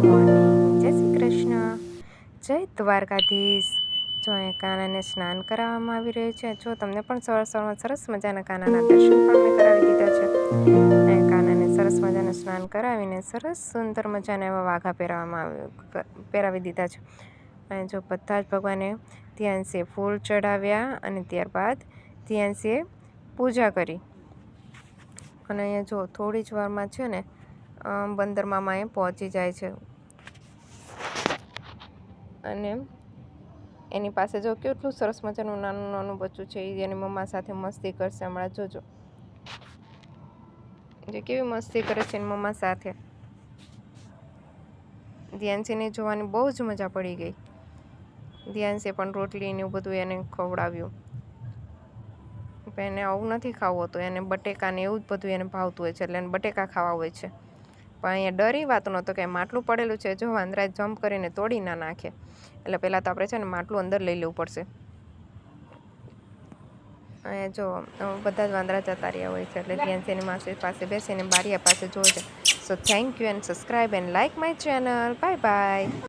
Morning, જય શ્રી કૃષ્ણ, જય દ્વારકાધીશ। જો અહીંયા કાનાને સ્નાન કરાવવામાં આવી રહ્યું છે। જો તમને પણ સવારમાં સરસ મજાના કાનાના દર્શન પણ મેં કરાવી દીધા છે। અહીંયા કાનાને સરસ મજાનું સ્નાન કરાવીને સરસ સુંદર મજાના એવા વાઘા પહેરાવી દીધા છે। અને જો બધા જ ભગવાને ધ્યાનથી ફૂલ ચડાવ્યા અને ત્યારબાદ ધ્યાનથી પૂજા કરી। અને અહીંયા જો થોડી જ વારમાં છે ને બંદર મામા એ પહોંચી જાય છે અને એની પાસે જો કેટલું સરસ મજાનું નાનું નાનું બચ્ચું છે એ એની મમ્મા સાથે મસ્તી કરશે। હમણાં જોજો જે કેવી મસ્તી કરે છે એની મમ્મા સાથે। ધ્યાનસીને જોવાની બહુ જ મજા પડી ગઈ। ધ્યાનસે પણ રોટલી ને એવું બધું એને ખવડાવ્યું। એને આવું નથી ખાવું હતું, એને બટેકા ને એવું જ બધું એને ભાવતું હોય છે એટલે એને બટેકા ખાવા હોય છે। પણ અહીંયા ડરી વાત નહોતો કે માટલું પડેલું છે, જો વાંદરા જમ્પ કરીને તોડી ના નાખે, એટલે પહેલાં તો આપણે છે ને માટલું અંદર લઈ લેવું પડશે। અહીંયા જો બધા જ વાંદરા જતા રહ્યા હોય છે એટલે ધ્યાનથી એની માસી પાસે બેસીને બારીયા પાસે જોવે છે। So thank you and subscribe and like my channel, bye bye.